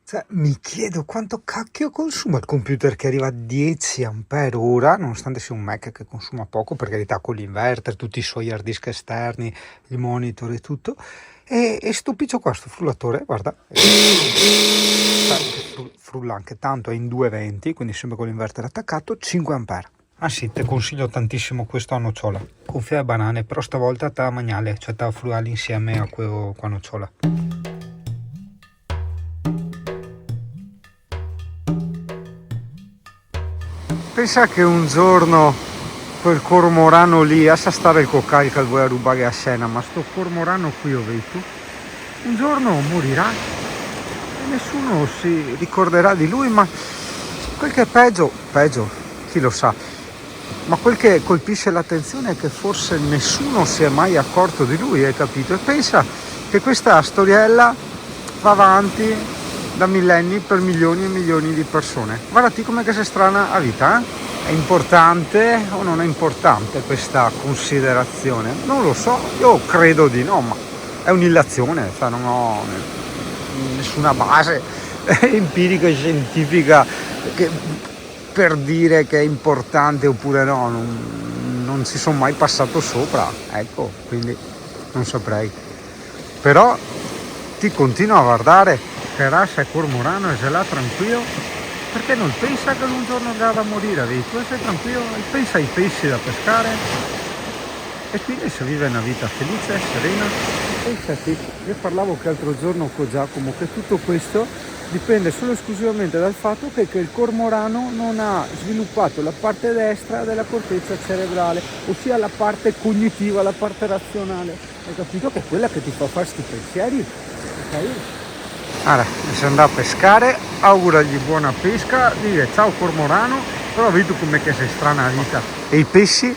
Cioè, mi chiedo quanto cacchio consuma il computer che arriva a 10 ampere ora, nonostante sia un Mac che consuma poco, per carità, con l'inverter, tutti i suoi hard disk esterni, il monitor e tutto. E sto piccio qua, sto frullatore, guarda, frulla anche tanto, è in 220, quindi sempre con l'inverter attaccato, 5 ampere. Ah sì, ti consiglio tantissimo questo a nocciola, con fior e banane, però stavolta te magnale, cioè te frugali insieme a quello qua nocciola. Pensa che un giorno quel cormorano lì, lascia stare il coccal che vuoi rubare a scena, ma sto cormorano qui, ho visto, un giorno morirà e nessuno si ricorderà di lui, ma quel che è peggio, chi lo sa, ma quel che colpisce l'attenzione è che forse nessuno si è mai accorto di lui, hai capito? E pensa che questa storiella va avanti da millenni per milioni e milioni di persone. Guardati come che sei strana a vita, eh? È importante o non è importante questa considerazione? Non lo so, io credo di no, ma è un'illazione, cioè non ho nessuna base empirica e scientifica per dire che è importante oppure no, non ci sono mai passato sopra, ecco, quindi non saprei. Però ti continuo a guardare che razza è cormorano e se là tranquillo, perché non pensa che un giorno andrà a morire, vedi? Tu sei tranquillo e pensa ai pesci da pescare e quindi si vive una vita felice, serena. Pensati, io parlavo che l'altro giorno con Giacomo che tutto questo dipende solo esclusivamente dal fatto che il cormorano non ha sviluppato la parte destra della corteccia cerebrale, ossia la parte cognitiva, la parte razionale. Hai capito che è quella che ti fa fare sti pensieri? Ok? Allora, se andrà a pescare, auguragli buona pesca, dire ciao cormorano, però vedi come che sei strana vita. E i pesci?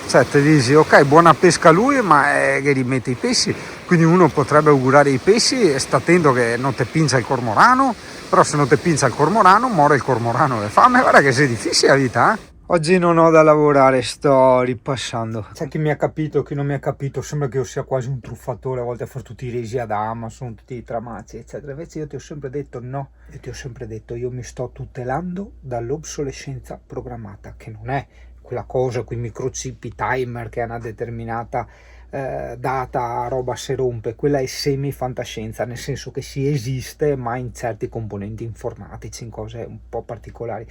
Cioè, ti dici, ok, buona pesca a lui, ma che rimette i pesci. Quindi uno potrebbe augurare i pesci e sta attento che non ti pinza il cormorano, però se non ti pinza il cormorano, muore il cormorano di fame. Guarda che sei difficile la vita, eh? Oggi non ho da lavorare, sto ripassando. C'è chi mi ha capito, chi non mi ha capito, sembra che io sia quasi un truffatore, a volte a fare tutti i resi ad Amazon, tutti i tramazzi, eccetera. Invece io ti ho sempre detto no, io ti ho sempre detto io mi sto tutelando dall'obsolescenza programmata, che non è quella cosa, quei microchip, i timer che ha una determinata data, roba si rompe, quella è semi-fantascienza, nel senso che si esiste ma in certi componenti informatici, in cose un po' particolari.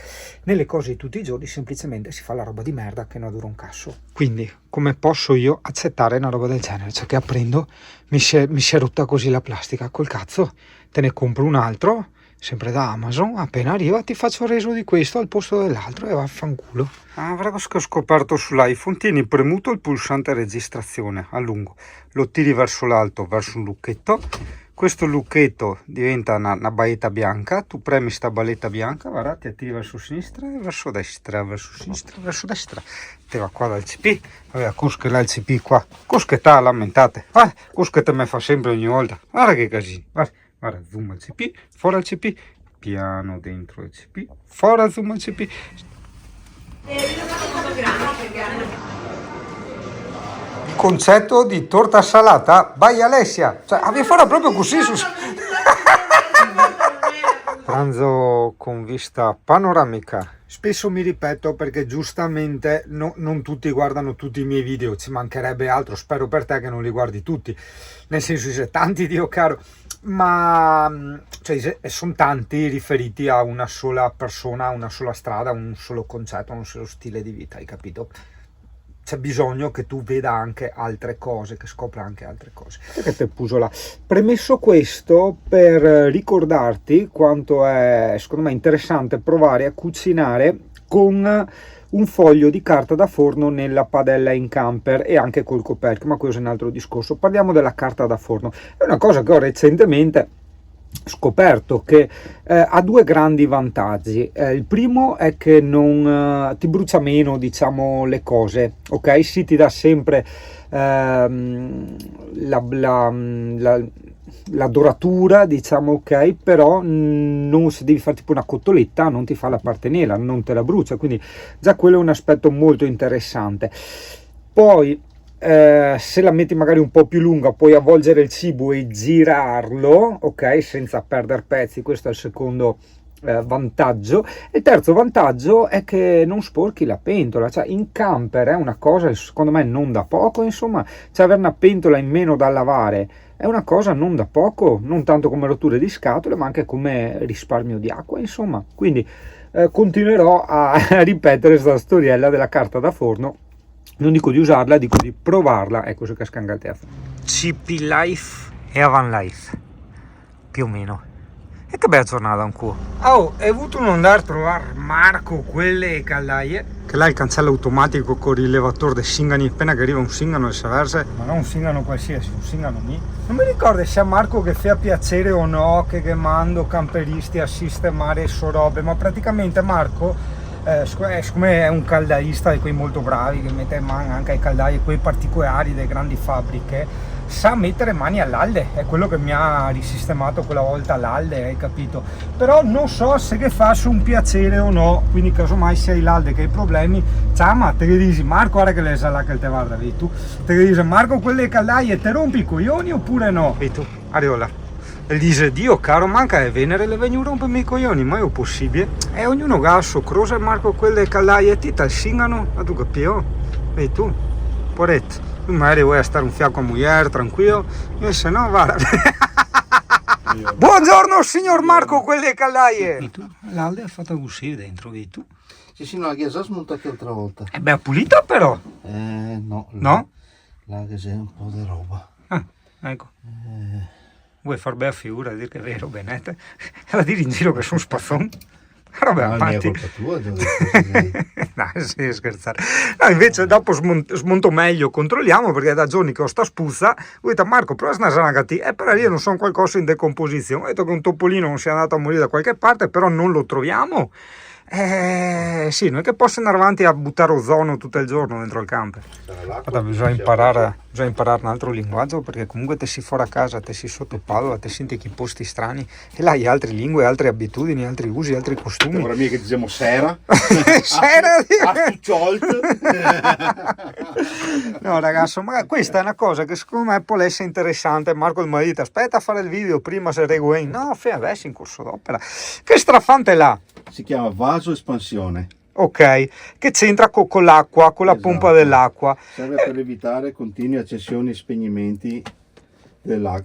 Nelle cose di tutti i giorni semplicemente si fa la roba di merda che non dura un cazzo. Quindi come posso io accettare una roba del genere? Cioè che apprendo, mi si è rotta così la plastica, col cazzo, te ne compro un altro, sempre da Amazon, appena arriva ti faccio il reso di questo al posto dell'altro e vaffanculo. Guarda che ho scoperto sull'iPhone, tieni premuto il pulsante registrazione a lungo, lo tiri verso l'alto, verso un lucchetto, questo lucchetto diventa una baetta bianca, tu premi sta baetta bianca, guarda, ti attiri verso sinistra e verso destra, verso sinistra, verso destra, te va qua dal CP, vabbè, cosche là il CP qua, cosche ta lamentate, cosche te me fa sempre ogni volta, guarda che casino, guarda, zoom al CP, fuori al CP, piano dentro il CP, fuori zoom al CP. Il concetto di torta salata, vai Alessia, cioè abbiamo fatto proprio così su... Pranzo con vista panoramica. Spesso mi ripeto perché giustamente non tutti guardano tutti i miei video, ci mancherebbe altro, spero per te che non li guardi tutti, nel senso che tanti, Dio caro, ma cioè, sono tanti riferiti a una sola persona, a una sola strada, a un solo concetto, a un solo stile di vita, hai capito? C'è bisogno che tu veda anche altre cose, che scopra anche altre cose. Perché te puso là? Premesso questo, per ricordarti quanto è, secondo me, interessante provare a cucinare con un foglio di carta da forno nella padella in camper e anche col coperchio, ma questo è un altro discorso. Parliamo della carta da forno. È una cosa che ho recentemente scoperto che ha due grandi vantaggi. Il primo è che non ti brucia meno, diciamo, le cose, ok? Sì, ti dà sempre la doratura, diciamo, ok, però non, se devi fare tipo una cotoletta non ti fa la parte nera, non te la brucia, quindi già quello è un aspetto molto interessante. Poi se la metti magari un po' più lunga puoi avvolgere il cibo e girarlo, ok, senza perdere pezzi. Questo è il secondo vantaggio. E il terzo vantaggio è che non sporchi la pentola, cioè in camper è una cosa secondo me non da poco, insomma, cioè avere una pentola in meno da lavare è una cosa non da poco, non tanto come rotture di scatole ma anche come risparmio di acqua, insomma. Quindi continuerò a ripetere questa storiella della carta da forno, non dico di usarla, dico di provarla. Ecco, se casca in galtea CP Life e Avan Life più o meno. E che bella giornata un po'. Oh, hai avuto un andare a trovare Marco quelle caldaie, che là il cancello automatico con il rilevatore dei singani, appena che arriva un singano e viceversa, ma non un singano qualsiasi, un singano mi. Non mi ricordo se è Marco che fa piacere o no che mando camperisti a sistemare so robe, ma praticamente Marco siccome è un caldaista di quei molto bravi che mette in mano anche ai caldai, quei particolari delle grandi fabbriche, sa mettere mani all'alde, è quello che mi ha risistemato quella volta l'alde, hai capito? Però non so se che faccio un piacere o no, quindi casomai sia l'alde che hai problemi, ma te che dici Marco, guarda che le sa là che te guarda, vedi tu, te che dici Marco quelle caldaie te rompi i coglioni oppure no? Vedi tu, Ariola. E dice Dio caro, manca è Venere le vengono rompermi i coglioni, ma è possibile? E ognuno gasso, crosa Marco quelle caldaie ti tal singano, ma tu capio? Vedi tu, poretto. Magari vuoi stare un fianco a moglie, tranquillo, e se no guarda. Buongiorno signor Marco quelle caldaie. E tu? L'alde ha fatto uscire dentro, vedi tu? Sì, no, la chiesa smontata l'altra volta. E beh, pulita però. No. No? La chiesa è un po' di roba. Ah, ecco. Vuoi far bella figura, dire che è vero, Benete? E la dire in giro che sono spazzone? Vabbè, non è colpa tua, no, sì, scherzare. No, invece dopo smonto meglio, controlliamo, perché è da giorni che ho sta spuzza. Ho detto Marco, prova a snasaragati, però io non sono qualcosa in decomposizione. Ho detto che un topolino non sia andato a morire da qualche parte, però non lo troviamo. Sì, non è che posso andare avanti a buttare ozono tutto il giorno dentro il camper. Guarda, bisogna imparare un altro linguaggio, perché comunque te si fuori a casa, te si sotto Padova, te senti che posti strani e là hai altre lingue, altre abitudini, altri usi, altri costumi. Ora mica che diciamo sera. Sera No ragazzo, ma questa è una cosa che secondo me può essere interessante. Marco il marito, aspetta a fare il video prima se reguen. No, fai adesso in corso d'opera. Che strafante là. Si chiama vaso espansione. Ok, che c'entra con l'acqua, con la pompa dell'acqua. Serve per evitare continue accessioni e spegnimenti della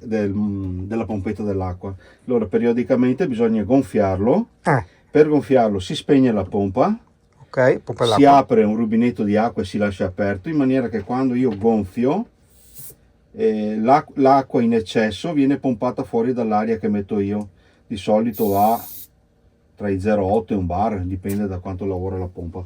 pompetta dell'acqua. Allora periodicamente bisogna gonfiarlo. Per gonfiarlo si spegne la pompa. Ok, pompa si apre un rubinetto di acqua e si lascia aperto, in maniera che quando io gonfio l'acqua in eccesso viene pompata fuori dall'aria che metto io. Di solito a tra i 0,8 e un bar, dipende da quanto lavora la pompa.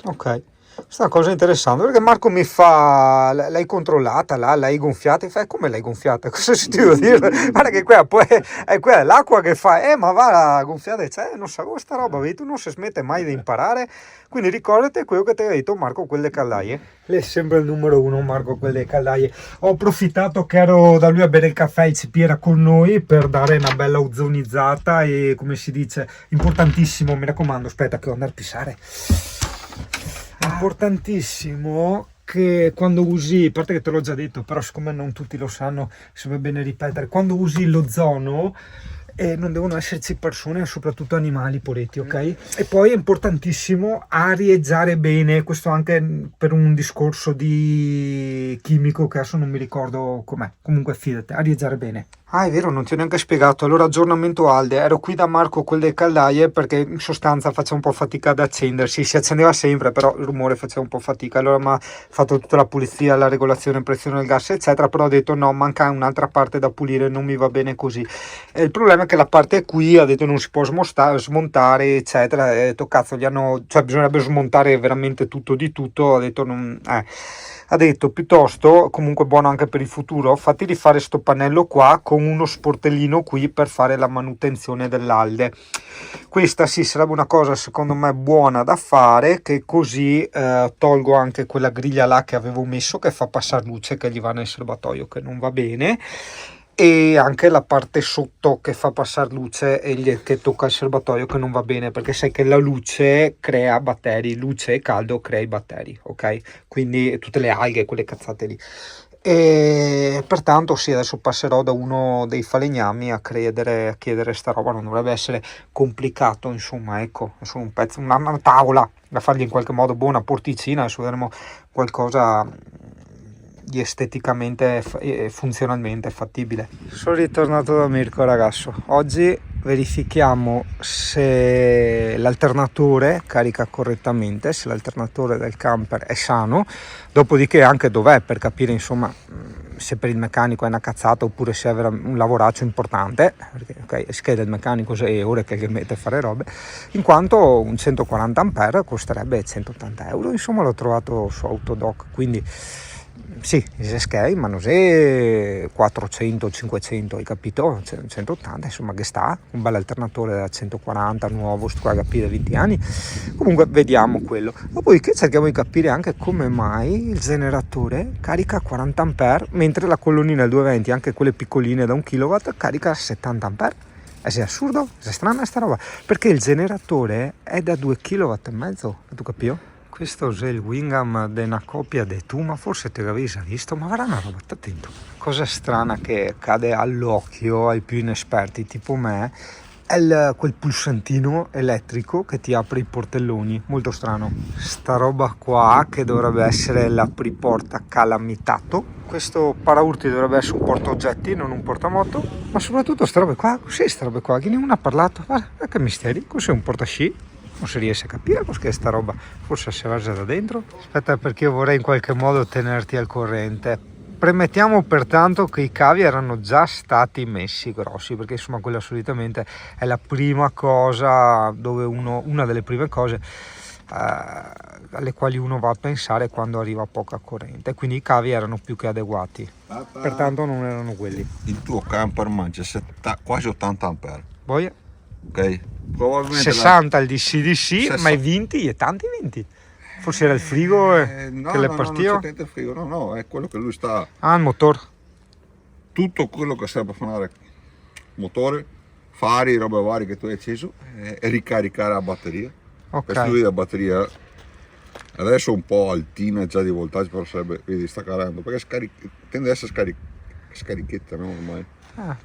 Ok, questa è una cosa interessante, perché Marco mi fa, l'hai controllata là, l'hai gonfiata, e fa, come l'hai gonfiata? Cosa si deve dire? Guarda che qua poi è quella l'acqua che fa, ma va la gonfiata, non so questa roba, vedi, tu non si smette mai di imparare, quindi ricordati quello che ti ha detto Marco, quelle caldaie. Lei è sempre il numero uno, Marco, quelle caldaie. Ho approfittato che ero da lui a bere il caffè, il CP era con noi, per dare una bella ozonizzata e, come si dice, importantissimo, mi raccomando, aspetta che devo andare a pisare. Importantissimo che quando usi, a parte che te l'ho già detto, però siccome non tutti lo sanno, si va bene ripetere, quando usi l'ozono non devono esserci persone, soprattutto animali poretti, ok? E poi è importantissimo arieggiare bene, questo anche per un discorso di chimico che adesso non mi ricordo com'è, comunque fidate, arieggiare bene. Ah, è vero, non ti ho neanche spiegato. Allora, aggiornamento Alde, ero qui da Marco quel delle caldaie perché in sostanza faceva un po' fatica ad accendersi, si accendeva sempre, però il rumore faceva un po' fatica. Allora mi ha fatto tutta la pulizia, la regolazione pressione del gas, eccetera, però ho detto no, manca un'altra parte da pulire, non mi va bene così. E il problema è che la parte qui, ha detto non si può smontare, eccetera, ho detto cazzo, bisognerebbe smontare veramente tutto di tutto, ho detto non... Ha detto piuttosto, comunque buono anche per il futuro, fatti rifare sto pannello qua con uno sportellino qui per fare la manutenzione dell'alde. Questa sì sarebbe una cosa secondo me buona da fare, che così tolgo anche quella griglia là che avevo messo che fa passare luce, che gli va nel serbatoio che non va bene. e anche la parte sotto che fa passare luce e che tocca il serbatoio, che non va bene, perché sai che la luce crea batteri, luce e caldo crea i batteri, ok? Quindi tutte le alghe, quelle cazzate lì. E pertanto sì, adesso passerò da uno dei falegnami a chiedere sta roba, non dovrebbe essere complicato, insomma, ecco, è solo un pezzo, una tavola da fargli in qualche modo buona, porticina, adesso vedremo qualcosa di esteticamente e funzionalmente fattibile. Sono ritornato da Mirko, ragazzo. Oggi verifichiamo se l'alternatore carica correttamente, se l'alternatore del camper è sano, dopodiché anche dov'è, per capire insomma se per il meccanico è una cazzata oppure se è un lavoraccio importante, perché ok, scheda il meccanico 6 ore che mette a fare robe, in quanto un 140 ampere costerebbe 180 euro, insomma l'ho trovato su Autodoc, quindi sì, se schei, ma non sei 400, 500, hai capito? 180, insomma, che sta, un bel alternatore da 140, nuovo, sto a capire 20 anni. Comunque vediamo quello. Dopodiché cerchiamo di capire anche come mai il generatore carica 40 ampere, mentre la colonnina 220, anche quelle piccoline da 1 kW, carica 70 ampere. È assurdo? È strana sta roba? Perché il generatore è da 2 kW e mezzo, tu capito? Questo è il Wingham di una coppia di tu, ma forse te l'avevi già visto, ma verrà una roba, attento. Cosa strana che cade all'occhio ai più inesperti tipo me è quel pulsantino elettrico che ti apre i portelloni, molto strano. Sta roba qua che dovrebbe essere l'apriporta calamitato. Questo paraurti dovrebbe essere un portaoggetti, non un portamoto, ma soprattutto sta roba qua, cos'è sta roba qua? Che nessuno ha parlato, guarda che misteri, cos'è un portasci? Non si riesce a capire cos'è sta roba, forse si va già da dentro. Aspetta, perché io vorrei in qualche modo tenerti al corrente. Premettiamo pertanto che i cavi erano già stati messi grossi, perché insomma quella solitamente è la prima cosa dove una delle prime cose alle quali uno va a pensare quando arriva poca corrente, quindi i cavi erano più che adeguati, pertanto non erano quelli. Il tuo camper mangia quasi 80 ampere. Poi Ok, probabilmente 60 il DC, 60. ma i 20 e tanti 20. Forse era il frigo no, che le no, partiva? non c'è niente il frigo, no, è quello che lui sta. Ah, il motore. Tutto quello che serve per fare motore, fari, robe varie che tu hai acceso e ricaricare la batteria. Perché lui la batteria adesso è un po' altina già di voltaggio, però sarebbe, vedi, sta carando, perché tende ad essere scarichetta, no, ormai.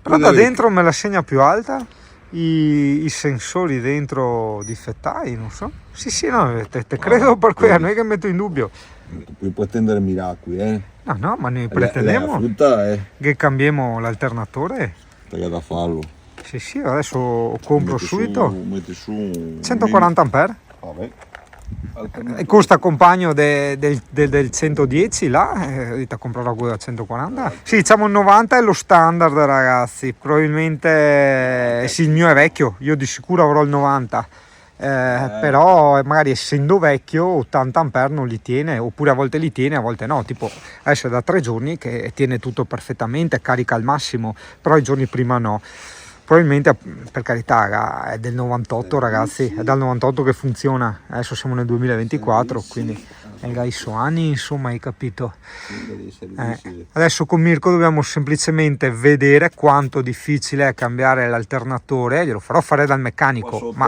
Però da dentro me la segna più alta. I sensori dentro difettai, non so. Sì, no, te credo per quello, non è che metto in dubbio. Puoi pretendere miracoli, No, ma ne pretendiamo che cambiamo l'alternatore. Perché da farlo. Sì, adesso compro subito. Metti su 140 ampere. Vabbè. E costa compagno del 110 là, dite a comprare quello da 140. Sì, diciamo il 90 è lo standard, ragazzi, probabilmente sì, il mio è vecchio, io di sicuro avrò il 90, però magari essendo vecchio 80 ampere non li tiene, oppure a volte li tiene, a volte no, tipo adesso è da 3 giorni che tiene tutto perfettamente, carica al massimo, però i giorni prima no. Probabilmente, per carità, è del 98, ragazzi, è dal 98 che funziona, adesso siamo nel 2024, quindi è dai anni, insomma, hai capito. Adesso con Mirko dobbiamo semplicemente vedere quanto difficile è cambiare l'alternatore, glielo farò fare dal meccanico, ma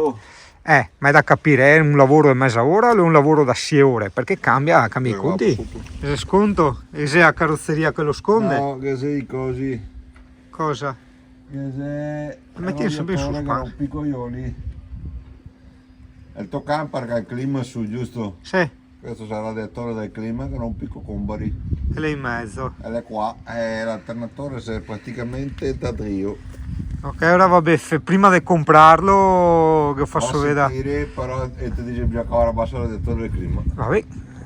è da capire, è un lavoro di mezza ora o è un lavoro da 6 ore, perché cambia i conti. Se sconto, e se ha carrozzeria che lo sconde? No, che sei così. Cosa? Metti sempre su rompi coglioni. È il tuo camper che ha il clima su, giusto? Sì. Questo sarà il radiatore del clima che rompi cocombari. E lei in mezzo. E lei qua, l'alternatore è praticamente da trio. Ok, ora vabbè, prima di comprarlo che faccio vedere. Però ti dice bisogna cavare basso il radiatore del clima. Vabbè,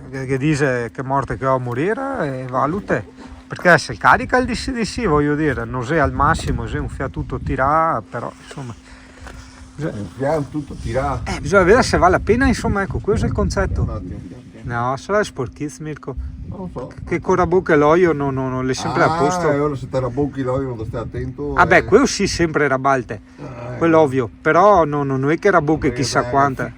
che dice che morte che ho a morire e valute. Perché se carica il DC, voglio dire, non sei al massimo, se un fiato tutto tira, però insomma. Un fiato tutto tira. Bisogna vedere se vale la pena, insomma, ecco, questo è il concetto. No, sarà sporchizzo, Mirko. Non lo so. Che con la bocca e l'olio non è sempre a posto. E ora se te la bocchi l'olio non stai attento. Vabbè, quello sì sempre era balte, quello ovvio, però non è che era bocca chissà quanta.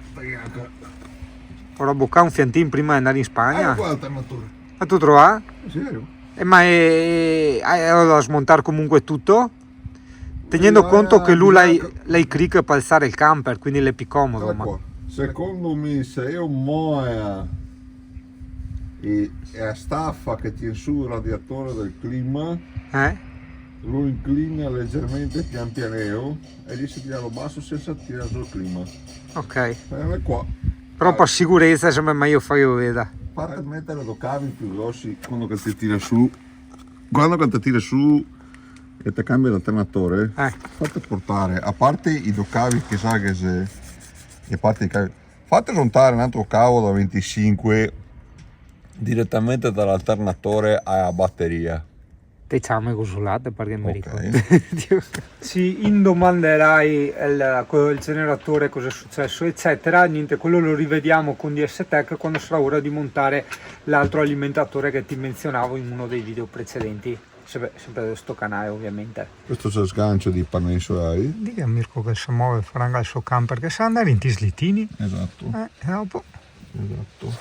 Ora bocca un fiantino prima di andare in Spagna. Qua l'alternatore. Ma tu trova? In serio? Ma è da smontare comunque tutto? Tenendo conto che lui lei cric per alzare il camper, quindi le è più comodo. Ma... Secondo me se io muoia e a staffa che tiene su il radiatore del clima, lo inclina leggermente pian pianeo e riesce a tirarlo basso senza tirare giù il clima. Ok. Qua. Però per sicurezza sembra meglio fare vedere. Fate mettere due cavi più grossi quando che ti tira su. Quando che ti tira su e ti cambia l'alternatore, fate portare, a parte i due cavi che sa che se. E a parte i cavi. Fate montare un altro cavo da 25 direttamente dall'alternatore alla batteria. Te ci amo consolate perché mi ricordo. Si indomanderai il generatore, cosa è successo, eccetera. Niente, quello lo rivediamo con DS Tech quando sarà ora di montare l'altro alimentatore che ti menzionavo in uno dei video precedenti. Sempre da questo canale, ovviamente. Questo è il sgancio di pannelli solari. Dica a Mirko che si muove franga il suo camper, che sa andare in tislitini. Esatto. Dopo. Esatto.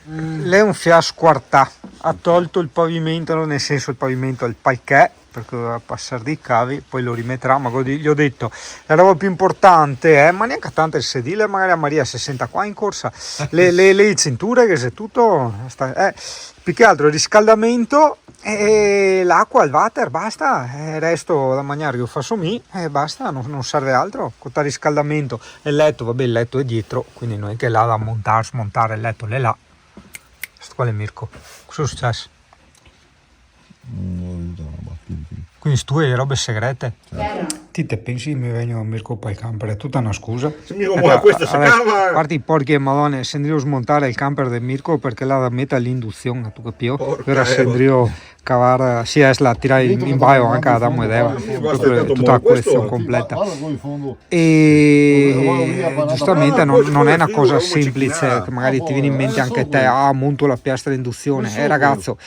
Lei è un fiasco quartà, ha tolto il pavimento, nel senso il pavimento, il parquet, perché doveva passare dei cavi, poi lo rimetterà, ma gli ho detto la roba più importante è, ma neanche tanto il sedile, magari a Maria 60 qua in corsa, le cinture, che se tutto, più che altro il riscaldamento e l'acqua, il water, basta, il resto da mangiare io faccio mi e basta, non serve altro, con il riscaldamento. Il letto, vabbè, il letto è dietro, quindi non è che là da montare, smontare il letto, l'è là. Qual è Mirko? Cosa è successo? Quindi tu hai le robe segrete? Ti te pensi mi vengono a Mirko per il camper? È tutta una scusa? Se mi vuole questa si cava! A parte i porchi e madone, sendrio smontare il camper di Mirko perché là da mette all'induzione, tu capivo? Per sendrio cavare, sì, la tirare in baio anche ad Adamo ed Eva, tutta la collezione completa. E giustamente non è una cosa semplice, che magari ti viene in mente anche te, monto la piastra di induzione, ragazzo.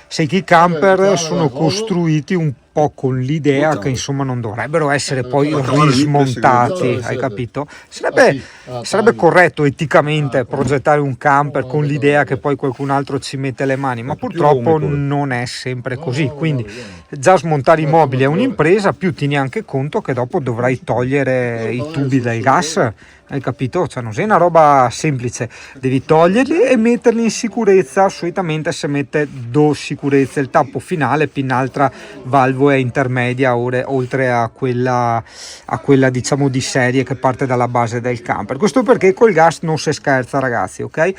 Sai che i camper sono costruiti un po' con l'idea che insomma non dovrebbero essere poi rismontati, hai capito? Sarebbe corretto eticamente progettare un camper con l'idea che poi qualcun altro ci mette le mani, ma purtroppo non è sempre così, quindi già smontare i mobili è un'impresa, più tieni anche conto che dopo dovrai togliere i tubi del gas. Hai capito? Cioè non è una roba semplice, devi toglierli e metterli in sicurezza. Solitamente si mette sicurezza, il tappo finale più un'altra valvola intermedia oltre a quella diciamo di serie che parte dalla base del camper. Questo perché col gas non si scherza, ragazzi, ok?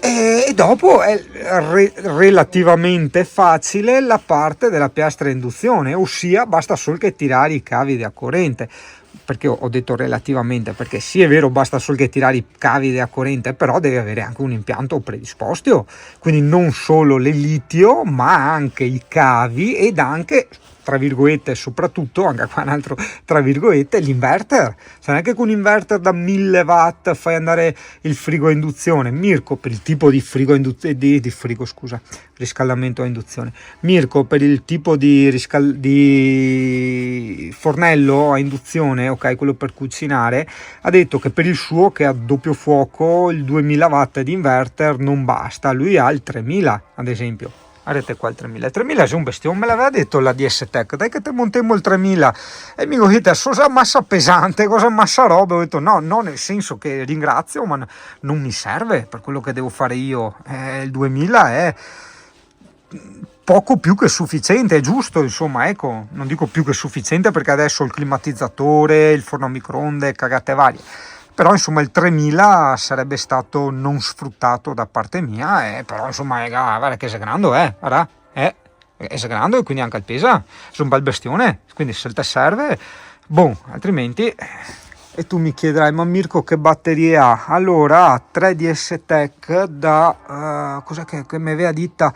E dopo è relativamente facile la parte della piastra induzione, ossia basta solo che tirare i cavi da corrente. Perché ho detto relativamente, perché sì è vero, basta solo che tirare i cavi da corrente, però devi avere anche un impianto predisposto, quindi non solo il litio ma anche i cavi ed anche, tra virgolette, soprattutto anche qua un altro tra virgolette, l'inverter. Cioè non è che con un inverter da 1000 watt fai andare il frigo a induzione. Mirko, per il tipo di frigo riscaldamento a induzione, Mirko, per il tipo di fornello a induzione, ok, quello per cucinare, ha detto che per il suo, che ha doppio fuoco, il 2000 watt di inverter non basta, lui ha il 3000 ad esempio. Vedete qua il 3000 è un bestione, me l'aveva detto la DS Tech, dai che te montiamo il 3000 e mi dite cosa massa pesante, cosa massa roba, ho detto no, nel senso che ringrazio ma non mi serve per quello che devo fare io, il 2000 è poco più che sufficiente, è giusto, insomma, ecco, non dico più che sufficiente perché adesso il climatizzatore, il forno a microonde, cagate varie. Però insomma il 3000 sarebbe stato non sfruttato da parte mia, però insomma guarda che Segrando è Segrando e quindi anche il pesa, sono un bel bestione, quindi se te serve, altrimenti. E tu mi chiederai, ma Mirko che batterie ha? Allora, 3 DS Tech da, cos'è che mi aveva detta,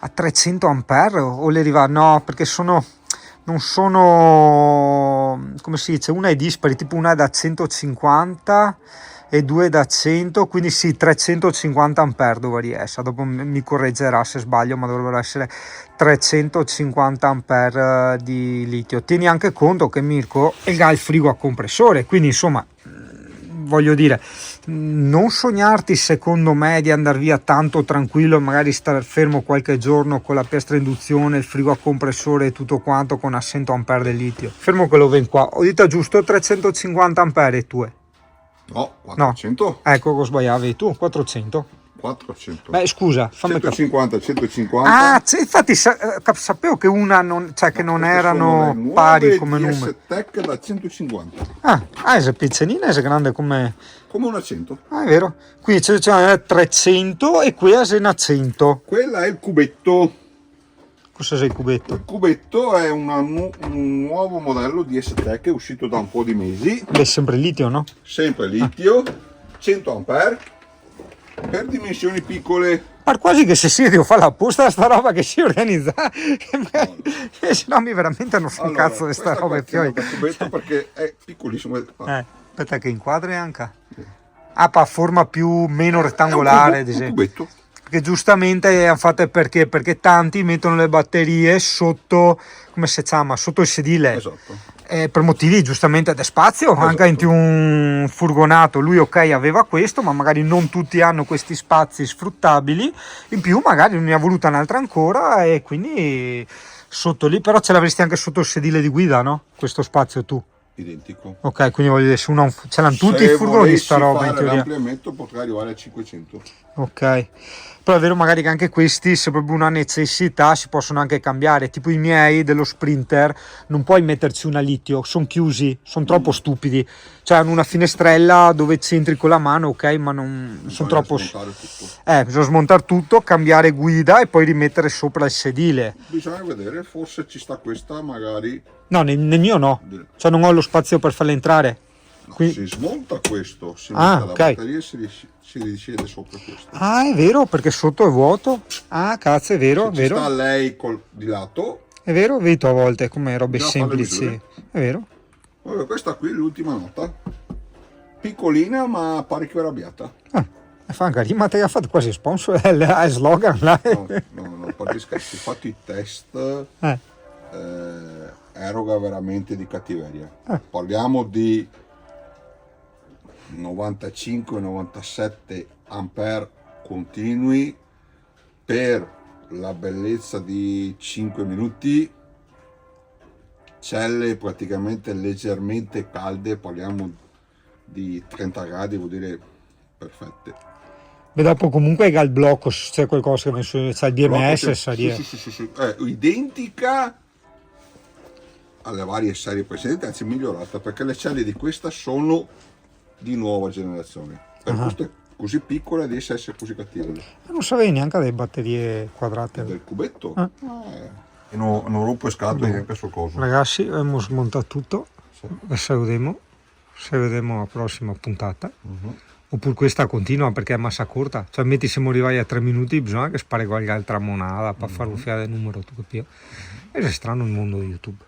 a 300 ampere o le arriva? No, perché non sono, come si dice, una è dispari, tipo una è da 150 e due da 100, quindi sì, 350 ampere dovrebbe essere, dopo mi correggerà se sbaglio, ma dovrebbero essere 350 ampere di litio. Tieni anche conto che Mirko ha il frigo a compressore, quindi insomma voglio dire, non sognarti secondo me di andare via tanto tranquillo e magari stare fermo qualche giorno con la piastra induzione, il frigo a compressore e tutto quanto con a 100 ampere del litio. Fermo quello ven qua, ho detto giusto 350 ampere tue. No, 400? No. Ecco, cosa sbagliavi tu? 400? 400. Beh, scusa, fammi 150, 150. Ah, infatti sapevo che una non, cioè che non erano pari come numero. Tech da 150. È piccolina, è grande come una 100. Ah, è vero. Qui c'è 300 e qui è una 100. Quella è il cubetto. Cosa sei il cubetto? Il cubetto è un nuovo modello di S-Tech, è uscito da un po' di mesi. Beh, sempre litio, no? Sempre litio, 100 ampere, per dimensioni piccole. Ma quasi che se devo fare apposta sta roba che si organizza. Se no mi veramente non so un cazzo di sta roba. Il cubetto perché è piccolissimo. Aspetta che inquadri anche. Ha forma meno rettangolare, ad esempio. Un cubetto. Che giustamente hanno fatto perché tanti mettono le batterie sotto, come si chiama, sotto il sedile. Esatto. Per motivi giustamente di spazio, esatto. Anche in più un furgonato, lui ok aveva questo, ma magari non tutti hanno questi spazi sfruttabili, in più magari non ne ha voluta un'altra ancora e quindi sotto lì, però ce l'avresti anche sotto il sedile di guida, no? Questo spazio tu. Identico. Ok, quindi voglio dire, se uno ce l'hanno tutti i furgoni sta roba in teoria. L'ampliamento potrà arrivare a 500. Ok, però è vero magari che anche questi, se proprio una necessità, si possono anche cambiare, tipo i miei dello Sprinter, non puoi metterci una litio, sono chiusi, sono troppo stupidi, cioè hanno una finestrella dove c'entri con la mano, ok, ma non sono troppo... bisogna smontare tutto, cambiare guida e poi rimettere sopra il sedile. Bisogna vedere, forse ci sta questa magari... No, nel mio no, cioè non ho lo spazio per farla entrare. No, quindi... si smonta questo, si mette la batteria e si risiede sopra questo. Ah, è vero, perché sotto è vuoto. Ah, cazzo, è vero, se è vero. Sta lei di lato. È vero, vedo a volte come robe semplici. È vero. Allora, questa qui è l'ultima nota. Piccolina ma parecchio arrabbiata. Fa anche rima, ti ha fatto quasi sponsor, è slogan là. No, a parte scherzi, fatto i test. Eroga veramente di cattiveria. Parliamo di 95-97 ampere continui per la bellezza di 5 minuti, celle praticamente leggermente calde, parliamo di 30 gradi, vuol dire perfette. Beh, dopo comunque il blocco, se c'è qualcosa che c'è il BMS, sì. Identica alle varie serie precedenti, anzi migliorata, perché le celle di questa sono di nuova generazione, per queste così piccole riesce a essere così cattive. Non sapevi neanche delle batterie quadrate del cubetto. E non rompo scatole neanche sul coso. Ragazzi, abbiamo smontato tutto, adesso vedremo la prossima puntata. Oppure questa continua perché è massa corta, cioè metti siamo arrivati a 3 minuti, bisogna che spare qualche altra monada per far uffiare il numero, tu capisci? È strano il mondo di YouTube.